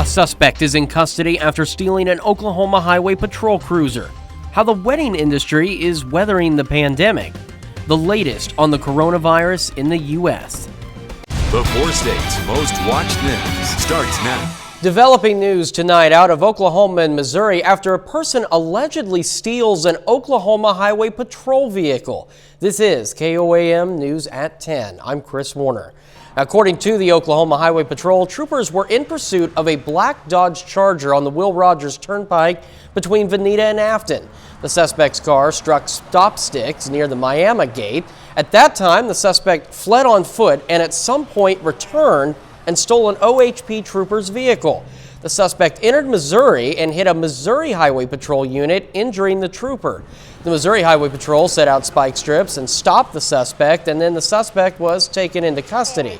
A suspect is in custody after stealing an Oklahoma Highway Patrol cruiser. How the wedding industry is weathering the pandemic. The latest on the coronavirus in the U.S. The four states' most watched news starts now. Developing news tonight out of Oklahoma and Missouri after a person allegedly steals an Oklahoma Highway Patrol vehicle. This is KOAM News at 10. I'm Chris Warner. According to the Oklahoma Highway Patrol, troopers were in pursuit of a black Dodge Charger on the Will Rogers Turnpike between Veneta and Afton. The suspect's car struck stop sticks near the Miami gate. At that time, the suspect fled on foot and at some point returned and stole an OHP trooper's vehicle. The suspect entered Missouri and hit a Missouri Highway Patrol unit, injuring the trooper. The Missouri Highway Patrol set out spike strips and stopped the suspect, and then the suspect was taken into custody.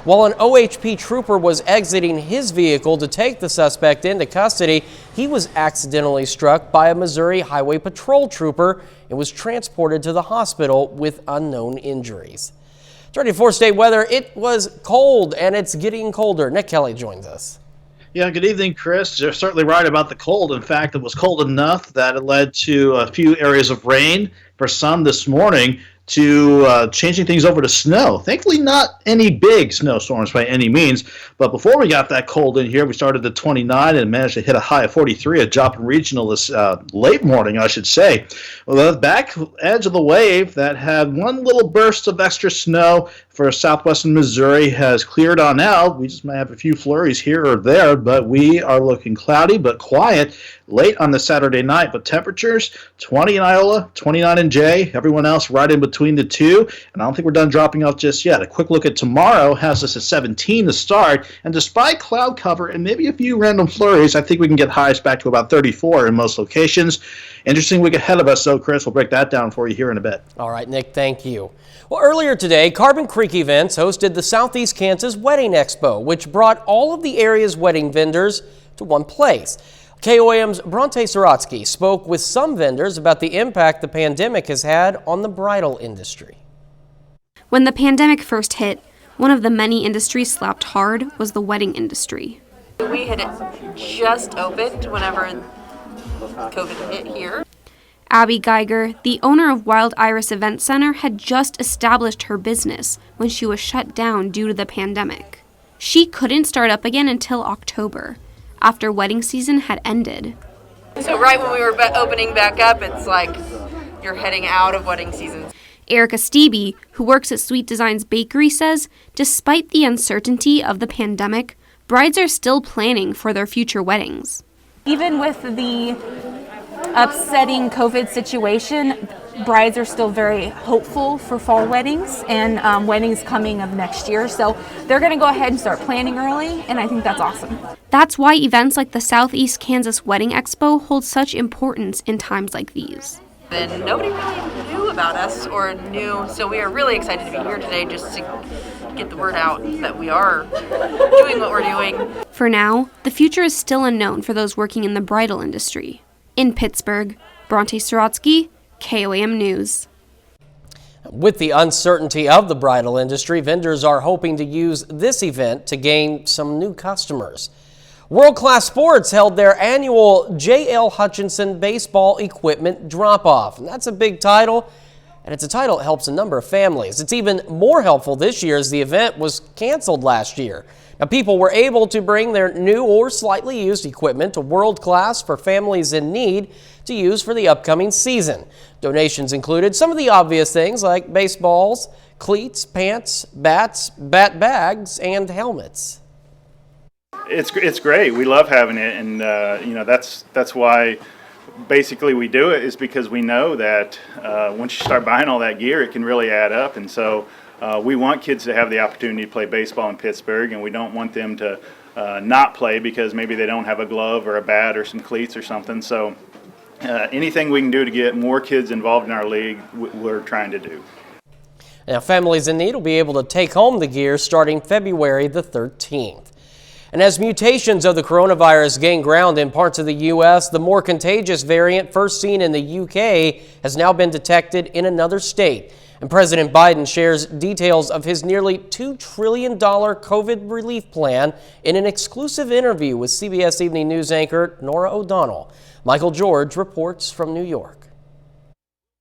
While an OHP trooper was exiting his vehicle to take the suspect into custody, he was accidentally struck by a Missouri Highway Patrol trooper and was transported to the hospital with unknown injuries. Turning to four-state weather, it was cold and it's getting colder. Nick Kelly joins us. Yeah, good evening, Chris. You're certainly right about the cold. In fact, it was cold enough that it led to a few areas of rain for some this morning, to changing things over to snow. Thankfully, not any big snowstorms by any means. But before we got that cold in here, we started at 29 and managed to hit a high of 43 at Joplin Regional this late morning, I should say. Well, the back edge of the wave that had one little burst of extra snow for southwestern Missouri has cleared on out. We just might have a few flurries here or there, but we are looking cloudy but quiet late on the Saturday night. But temperatures, 20 in Iowa, 29 in Jay, everyone else right in between the two, and I don't think we're done dropping off just yet. A quick look at tomorrow has us at 17 to start, and despite cloud cover and maybe a few random flurries, I think we can get highs back to about 34 in most locations. Interesting week ahead of us, though, Chris. We'll break that down for you here in a bit. All right, Nick, thank you. Well, earlier today, Carbon Creek Events hosted the Southeast Kansas Wedding Expo, which brought all of the area's wedding vendors to one place. KOAM's Bronte Sorotsky spoke with some vendors about the impact the pandemic has had on the bridal industry. When the pandemic first hit, one of the many industries slapped hard was the wedding industry. We had just opened whenever COVID hit here. Abby Geiger, the owner of Wild Iris Event Center, had just established her business when she was shut down due to the pandemic. She couldn't start up again until October, after wedding season had ended. So right when we were opening back up, it's like you're heading out of wedding season. Erica Stevie, who works at Sweet Designs Bakery, says despite the uncertainty of the pandemic, brides are still planning for their future weddings. Even with the upsetting COVID situation, brides are still very hopeful for fall weddings and weddings coming of next year. So they're going to go ahead and start planning early, and I think that's awesome. That's why events like the Southeast Kansas Wedding Expo hold such importance in times like these. And nobody really knew about us or knew, so we are really excited to be here today just to get the word out that we are doing what we're doing. For now, the future is still unknown for those working in the bridal industry. In Pittsburgh, Bronte Sorotsky, KOAM News. With the uncertainty of the bridal industry, vendors are hoping to use this event to gain some new customers. World Class Sports held their annual J.L. Hutchinson Baseball Equipment Drop-Off. And that's a big title, and it's a title that helps a number of families. It's even more helpful this year as the event was canceled last year. Now, people were able to bring their new or slightly used equipment to World Class for families in need to use for the upcoming season. Donations included some of the obvious things like baseballs, cleats, pants, bats, bat bags, and helmets. It's great. We love having it, and that's why basically we do it, is because we know that once you start buying all that gear, it can really add up. And so we want kids to have the opportunity to play baseball in Pittsburgh, and we don't want them to not play because maybe they don't have a glove or a bat or some cleats or something. So anything we can do to get more kids involved in our league, we're trying to do. Now, families in need will be able to take home the gear starting February the 13th. And as mutations of the coronavirus gain ground in parts of the U.S., the more contagious variant first seen in the UK has now been detected in another state. And President Biden shares details of his nearly $2 trillion COVID relief plan in an exclusive interview with CBS Evening News anchor Norah O'Donnell. Michael George reports from New York.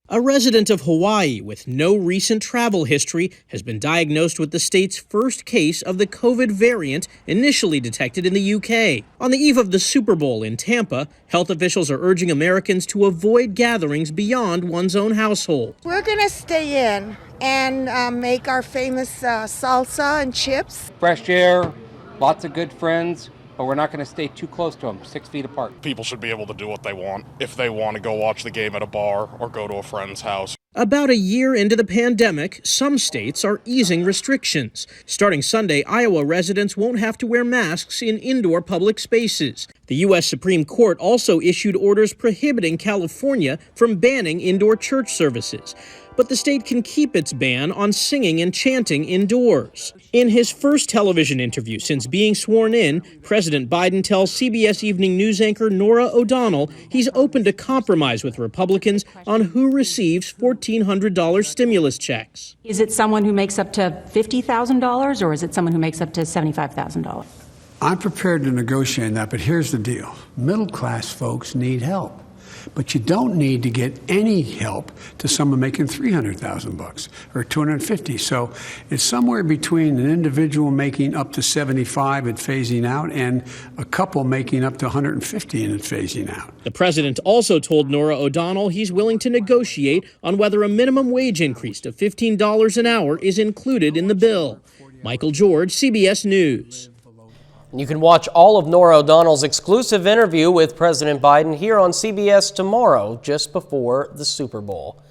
A resident of Hawaii with no recent travel history has been diagnosed with the state's first case of the COVID variant initially detected in the UK. On the eve of the Super Bowl in Tampa, health officials are urging Americans to avoid gatherings beyond one's own household. We're going to stay in and make our famous salsa and chips. Fresh air, lots of good friends, but we're not going to stay too close to them, 6 feet apart. People should be able to do what they want if they want to go watch the game at a bar or go to a friend's house. About a year into the pandemic, some states are easing restrictions. Starting Sunday, Iowa residents won't have to wear masks in indoor public spaces. The U.S. Supreme Court also issued orders prohibiting California from banning indoor church services. But the state can keep its ban on singing and chanting indoors. In his first television interview since being sworn in, President Biden tells CBS Evening News anchor Norah O'Donnell he's open to compromise with Republicans on who receives $1,400 stimulus checks. Is it someone who makes up to $50,000 or is it someone who makes up to $75,000? I'm prepared to negotiate that, but here's the deal. Middle-class folks need help. But you don't need to get any help to someone making $300,000 or $250,000. So it's somewhere between an individual making up to $75,000 and phasing out and a couple making up to $150,000 and phasing out. The president also told Norah O'Donnell he's willing to negotiate on whether a minimum wage increase to $15 an hour is included in the bill. Michael George, CBS News. You can watch all of Norah O'Donnell's exclusive interview with President Biden here on CBS tomorrow, just before the Super Bowl.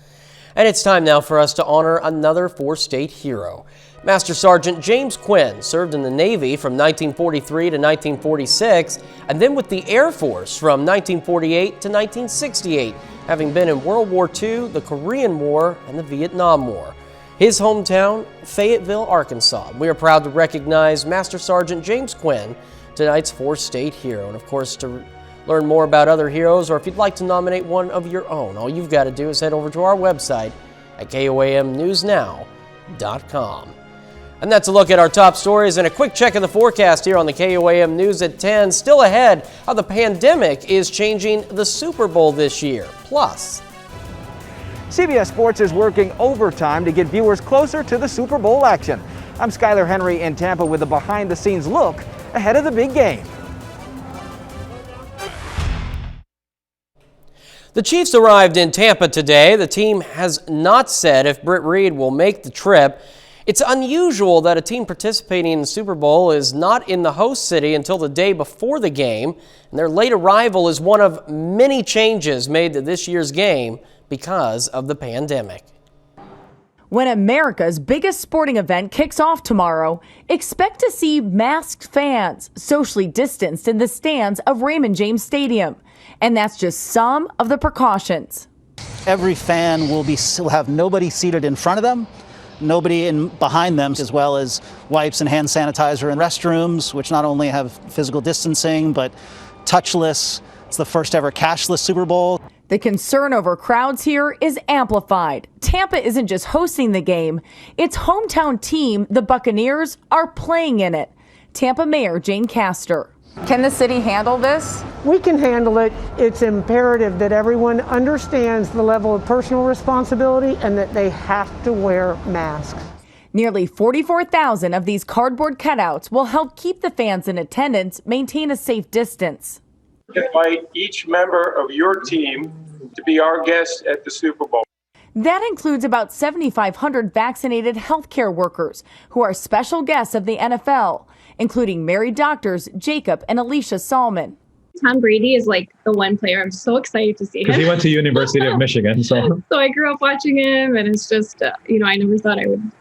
And it's time now for us to honor another four-state hero. Master Sergeant James Quinn served in the Navy from 1943 to 1946, and then with the Air Force from 1948 to 1968, having been in World War II, the Korean War, and the Vietnam War. His hometown, Fayetteville, Arkansas. We are proud to recognize Master Sergeant James Quinn, tonight's four-state hero. And of course, to learn more about other heroes, or if you'd like to nominate one of your own, all you've got to do is head over to our website at KOAMNewsNow.com. And that's a look at our top stories and a quick check of the forecast here on the KOAM News at 10. Still ahead, how the pandemic is changing the Super Bowl this year. Plus, CBS Sports is working overtime to get viewers closer to the Super Bowl action. I'm Skylar Henry in Tampa with a behind-the-scenes look ahead of the big game. the Chiefs arrived in Tampa today. The team has not said if Britt Reed will make the trip. It's unusual that a team participating in the Super Bowl is not in the host city until the day before the game, and their late arrival is one of many changes made to this year's game because of the pandemic. When America's biggest sporting event kicks off tomorrow, expect to see masked fans socially distanced in the stands of Raymond James Stadium. And that's just some of the precautions. Every fan will have nobody seated in front of them, nobody behind them, as well as wipes and hand sanitizer in restrooms, which not only have physical distancing, but touchless. It's the first ever cashless Super Bowl. The concern over crowds here is amplified. Tampa isn't just hosting the game. Its hometown team, the Buccaneers, are playing in it. Tampa Mayor Jane Castor. Can the city handle this? We can handle it. It's imperative that everyone understands the level of personal responsibility and that they have to wear masks. Nearly 44,000 of these cardboard cutouts will help keep the fans in attendance maintain a safe distance. Invite each member of your team to be our guest at the Super Bowl. That includes about 7,500 vaccinated healthcare workers who are special guests of the NFL, including married doctors Jacob and Alicia Salmon. Tom Brady is like the one player I'm so excited to see him. Because he went to University of Michigan. So I grew up watching him, and it's just, I never thought I would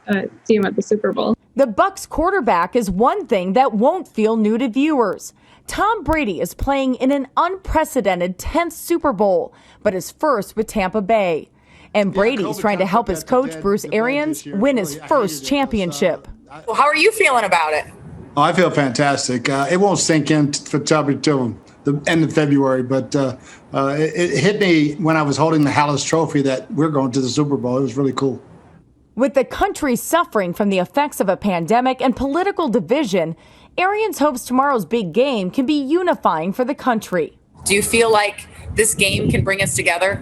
see him at the Super Bowl. The Bucs quarterback is one thing that won't feel new to viewers. Tom Brady is playing in an unprecedented 10th Super Bowl, but his first with Tampa Bay. And Brady's trying to help his coach, Bruce Arians, win his first championship. Well, how are you feeling about it? Oh, I feel fantastic. It won't sink in for probably till the end of February, but it hit me when I was holding the Hallis Trophy that we're going to the Super Bowl. It was really cool. With the country suffering from the effects of a pandemic and political division, Arians hopes tomorrow's big game can be unifying for the country. Do you feel like this game can bring us together?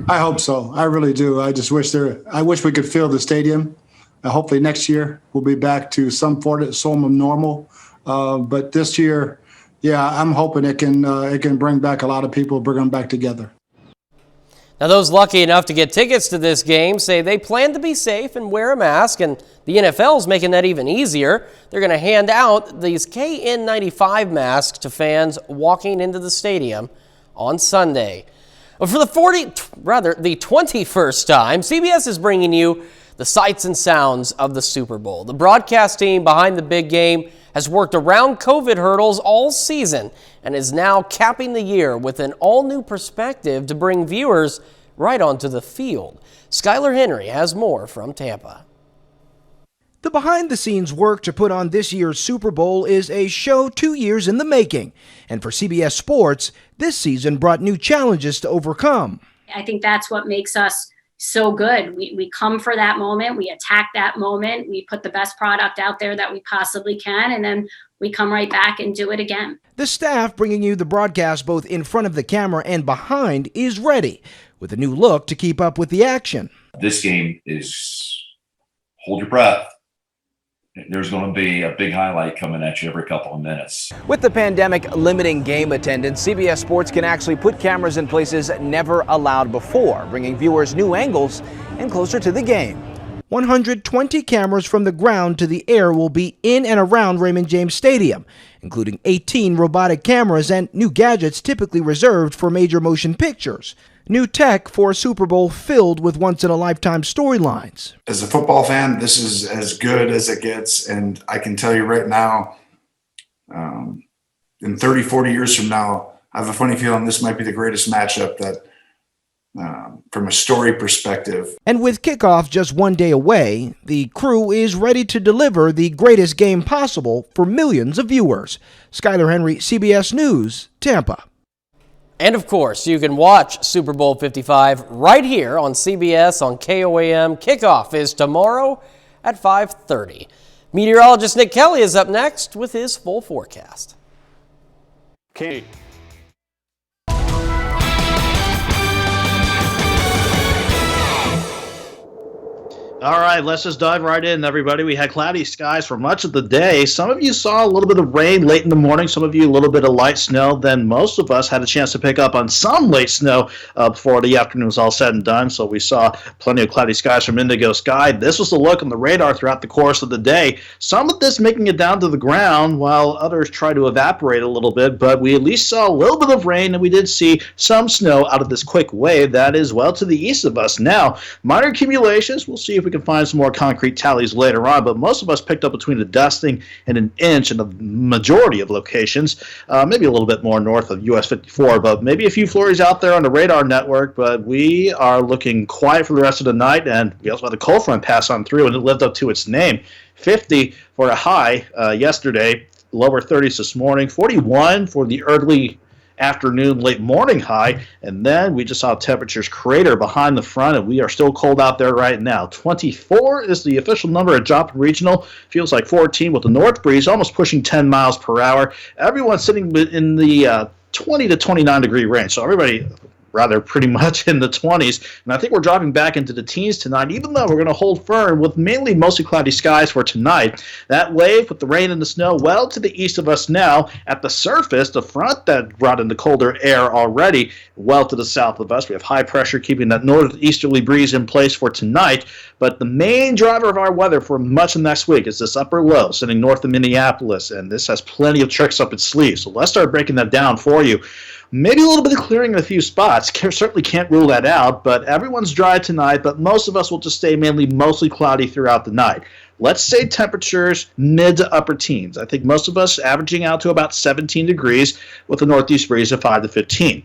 I hope so. I really do. I just wish we could fill the stadium. Hopefully next year we'll be back to some form of normal. But this year, yeah, I'm hoping it can bring back a lot of people, bring them back together. Now, those lucky enough to get tickets to this game say they plan to be safe and wear a mask, and the NFL's making that even easier. They're going to hand out these KN95 masks to fans walking into the stadium on Sunday. But for the 21st time, CBS is bringing you the sights and sounds of the Super Bowl. The broadcast team behind the big game has worked around COVID hurdles all season and is now capping the year with an all-new perspective to bring viewers right onto the field. Skylar Henry has more from Tampa. The behind-the-scenes work to put on this year's Super Bowl is a show 2 years in the making. And for CBS Sports, this season brought new challenges to overcome. I think that's what makes us so good. We come for that moment, we attack that moment, we put the best product out there that we possibly can, and then we come right back and do it again. The staff bringing you the broadcast both in front of the camera and behind is ready, with a new look to keep up with the action. This game is hold your breath. There's going to be a big highlight coming at you every couple of minutes. With the pandemic limiting game attendance, CBS Sports can actually put cameras in places never allowed before, bringing viewers new angles and closer to the game. 120 cameras from the ground to the air will be in and around Raymond James Stadium, including 18 robotic cameras and new gadgets typically reserved for major motion pictures. New tech for a Super Bowl filled with once-in-a-lifetime storylines. As a football fan, this is as good as it gets, and I can tell you right now, in 30, 40 years from now, I have a funny feeling this might be the greatest matchup that, from a story perspective. And with kickoff just 1 day away, the crew is ready to deliver the greatest game possible for millions of viewers. Skylar Henry, CBS News, Tampa. And of course, you can watch Super Bowl 55 right here on CBS on KOAM. Kickoff is tomorrow at 5:30. Meteorologist Nick Kelly is up next with his full forecast. Okay. All right, let's just dive right in, everybody. We had cloudy skies for much of the day. Some of you saw a little bit of rain late in the morning. Some of you a little bit of light snow. Then most of us had a chance to pick up on some late snow before the afternoon was all said and done. So we saw plenty of cloudy skies from indigo sky. This was the look on the radar throughout the course of the day. Some of this making it down to the ground while others try to evaporate a little bit. But we at least saw a little bit of rain, and we did see some snow out of this quick wave that is well to the east of us. Now, minor accumulations. We'll see if we can find some more concrete tallies later on, but most of us picked up between a dusting and an inch in the majority of locations, maybe a little bit more north of US 54, but maybe a few flurries out there on the radar network. But we are looking quiet for the rest of the night, and we also had the cold front pass on through, and it lived up to its name. 50 for a high yesterday, lower 30s this morning, 41 for the early afternoon, late morning high, and then we just saw temperatures crater behind the front, and we are still cold out there right now. 24 is the official number at Joplin Regional. Feels like 14 with the north breeze, almost pushing 10 miles per hour. Everyone's sitting in the 20 to 29 degree range, so everybody rather pretty much in the 20s, and I think we're dropping back into the teens tonight, even though we're going to hold firm with mainly mostly cloudy skies for tonight. That wave with the rain and the snow well to the east of us now. At the surface, the front that brought in the colder air already well to the south of us. We have high pressure keeping that northeasterly breeze in place for tonight, but the main driver of our weather for much of next week is this upper low sitting north of Minneapolis, and this has plenty of tricks up its sleeve, so let's start breaking that down for you. Maybe a little bit of clearing in a few spots. Certainly can't rule that out, but everyone's dry tonight, but most of us will just stay mainly mostly cloudy throughout the night. Let's say temperatures mid to upper teens. I think most of us averaging out to about 17 degrees with a northeast breeze of 5 to 15.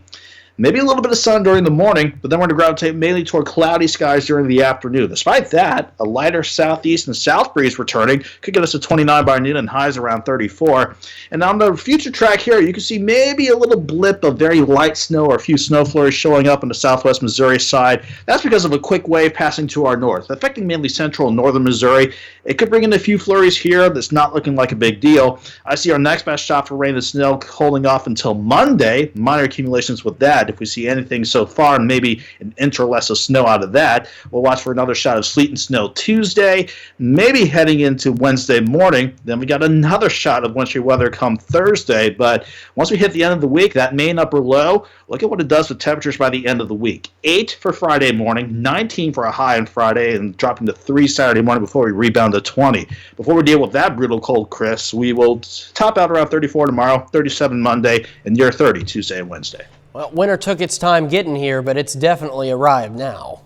Maybe a little bit of sun during the morning, but then we're going to gravitate mainly toward cloudy skies during the afternoon. Despite that, a lighter southeast and south breeze returning could get us to 29 by noon and highs around 34. And on the future track here, you can see maybe a little blip of very light snow or a few snow flurries showing up on the southwest Missouri side. That's because of a quick wave passing to our north, affecting mainly central and northern Missouri. It could bring in a few flurries here. That's not looking like a big deal. I see our next best shot for rain and snow holding off until Monday. Minor accumulations with that. If we see anything so far, maybe an inch or less of snow out of that. We'll watch for another shot of sleet and snow Tuesday, maybe heading into Wednesday morning. Then we got another shot of wintry weather come Thursday. But once we hit the end of the week, that main upper low, look at what it does with temperatures by the end of the week. 8 for Friday morning, 19 for a high on Friday, and dropping to 3 Saturday morning before we rebound to 20. Before we deal with that brutal cold, Chris, we will top out around 34 tomorrow, 37 Monday, and near 30 Tuesday and Wednesday. Well, winter took its time getting here, but it's definitely arrived now.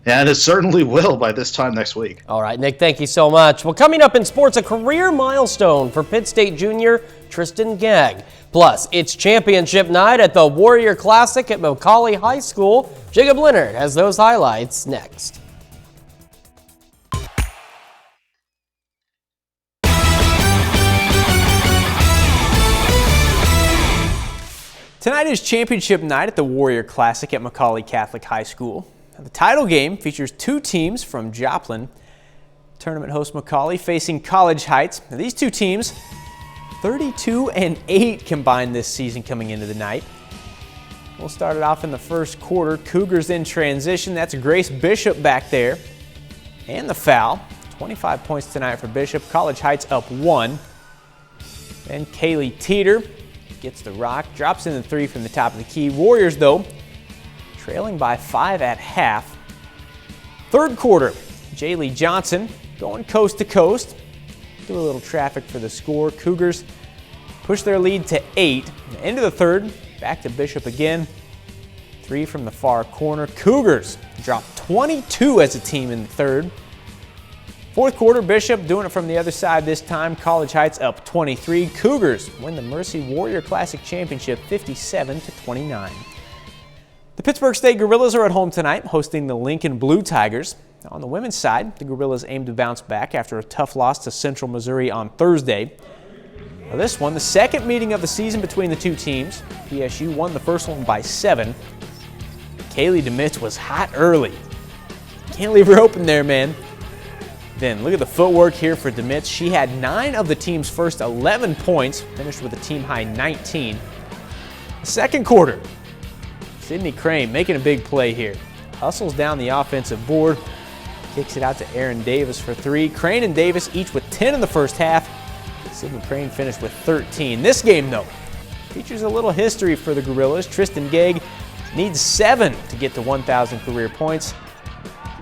And it certainly will by this time next week. All right, Nick, thank you so much. Well, coming up in sports, a career milestone for Pitt State junior Tristan Gaig. Plus, it's championship night at the Warrior Classic at Macaulay High School. Jacob Leonard has those highlights next. Tonight is championship night at the Warrior Classic at Macaulay Catholic High School. The title game features 2 teams from Joplin. Tournament host Macaulay facing College Heights. Now, these 2 teams, 32-8 combined this season coming into the night. We'll start it off in the first quarter. Cougars in transition. That's Grace Bishop back there. And the foul. 25 points tonight for Bishop. College Heights up 1. Then Kaylee Teeter gets the rock, drops in the 3 from the top of the key. Warriors, though, trailing by 5 at half. Third quarter, Jaylee Johnson going coast to coast. Do a little traffic for the score. Cougars push their lead to 8. End of the third, back to Bishop again. 3 from the far corner. Cougars drop 22 as a team in the third. Fourth quarter, Bishop doing it from the other side this time. College Heights up 23. Cougars win the Mercy Warrior Classic Championship 57-29. The Pittsburgh State Gorillas are at home tonight, hosting the Lincoln Blue Tigers. On the women's side, the Gorillas aim to bounce back after a tough loss to Central Missouri on Thursday. Now this one, the second meeting of the season between the 2 teams. PSU won the first one by 7. Kaylee DeMitz was hot early. Can't leave her open there, man. Then look at the footwork here for DeMitz. She had 9 of the team's first 11 points, finished with a team-high 19. The second quarter, Sydney Crane making a big play here. Hustles down the offensive board, kicks it out to Aaron Davis for 3. Crane and Davis each with 10 in the first half. Sydney Crane finished with 13. This game, though, features a little history for the Gorillas. Tristan Gaig needs 7 to get to 1,000 career points.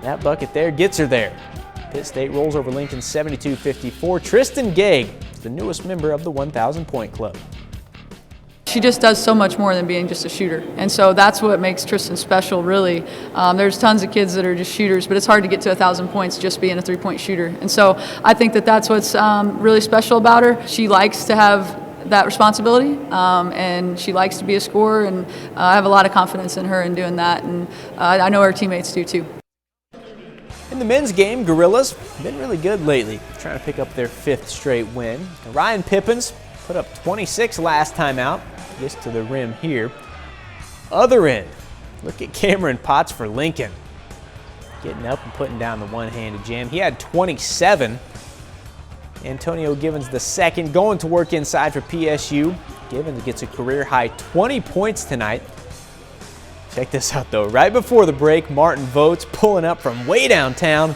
That bucket there gets her there. Pitt State rolls over Lincoln 72-54. Tristan Gaig is the newest member of the 1,000-point club. She just does so much more than being just a shooter. And so that's what makes Tristan special, really. There's tons of kids that are just shooters, but it's hard to get to 1,000 points just being a three-point shooter. And so I think that that's what's really special about her. She likes to have that responsibility, and she likes to be a scorer, and I have a lot of confidence in her in doing that, and I know her teammates do too. In the men's game, Gorillas have been really good lately, trying to pick up their 5th straight win. And Ryan Pippins put up 26 last time out, gets to the rim here. Other end, look at Cameron Potts for Lincoln. Getting up and putting down the one-handed jam. He had 27. Antonio Givens the second, going to work inside for PSU. Givens gets a career-high 20 points tonight. Check this out, though. Right before the break, Martin Votes pulling up from way downtown.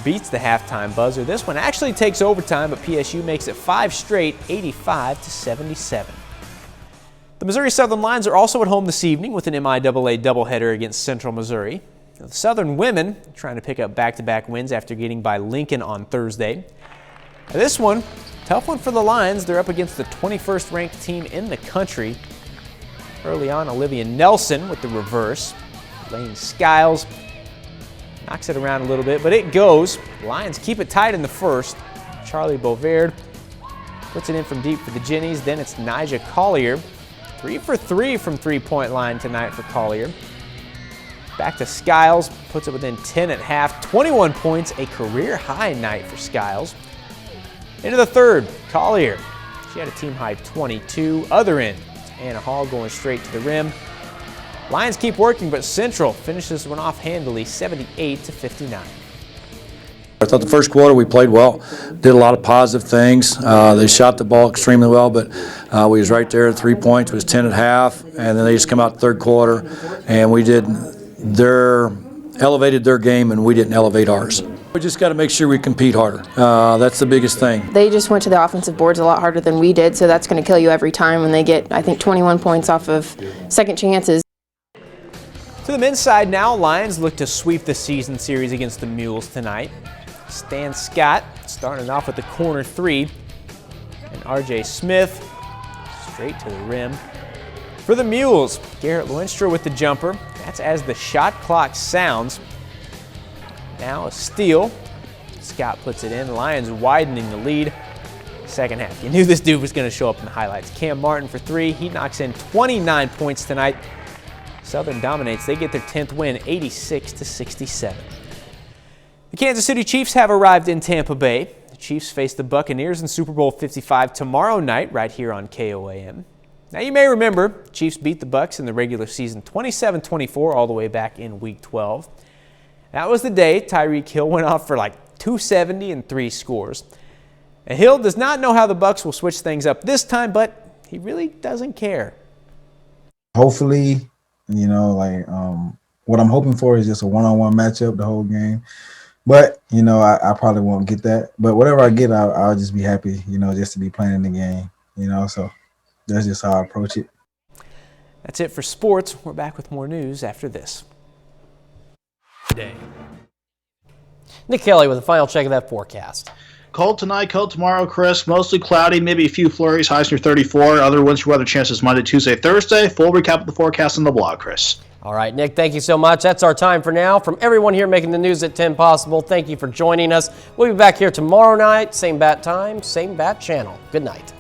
Beats the halftime buzzer. This one actually takes overtime, but PSU makes it 5 straight, 85-77. The Missouri Southern Lions are also at home this evening with an MIAA doubleheader against Central Missouri. The Southern women trying to pick up back-to-back wins after getting by Lincoln on Thursday. Now this one, tough one for the Lions. They're up against the 21st ranked team in the country. Early on, Olivia Nelson with the reverse. Lane Skiles knocks it around a little bit, but it goes. Lions keep it tight in the first. Charlie Bovaird puts it in from deep for the Jennies. Then it's Nija Collier. 3 for 3 from three-point line tonight for Collier. Back to Skiles, puts it within 10 at half. 21 points, a career-high night for Skiles. Into the third, Collier. She had a team-high 22. Other end, Anna Hall going straight to the rim. Lions keep working, but Central finishes one off handily, 78-59. I thought the first quarter we played well, did a lot of positive things. They shot the ball extremely well, but we was right there at 3 points. It was 10 at half, and then they just come out third quarter, and we elevated their game, and we didn't elevate ours. We just got to make sure we compete harder. That's the biggest thing. They just went to the offensive boards a lot harder than we did, so that's going to kill you every time when they get, I think, 21 points off of second chances. To the men's side now, Lions look to sweep the season series against the Mules tonight. Stan Scott starting off with the corner three, and RJ Smith straight to the rim. For the Mules, Garrett Lewenstra with the jumper. That's as the shot clock sounds. Now a steal. Scott puts it in. Lions widening the lead. Second half. You knew this dude was going to show up in the highlights. Cam Martin for three. He knocks in 29 points tonight. Southern dominates. They get their 10th win, 86-67. The Kansas City Chiefs have arrived in Tampa Bay. The Chiefs face the Buccaneers in Super Bowl 55 tomorrow night right here on KOAM. Now you may remember, Chiefs beat the Bucs in the regular season 27-24 all the way back in Week 12. That was the day Tyreek Hill went off for like 270 and 3 scores. And Hill does not know how the Bucs will switch things up this time, but he really doesn't care. Hopefully, what I'm hoping for is just a one-on-one matchup the whole game. But, I probably won't get that. But whatever I get, I'll just be happy, just to be playing in the game, So that's just how I approach it. That's it for sports. We're back with more news after this. Nick Kelly with a final check of that forecast. Cold tonight, cold tomorrow, Chris. Mostly cloudy, maybe a few flurries, highs near 34. Other winter weather chances Monday, Tuesday, Thursday. Full recap of the forecast on the blog, Chris. All right, Nick, thank you so much. That's our time for now. From everyone here making the news at 10 possible, thank you for joining us. We'll be back here tomorrow night, same bat time, same bat channel. Good night.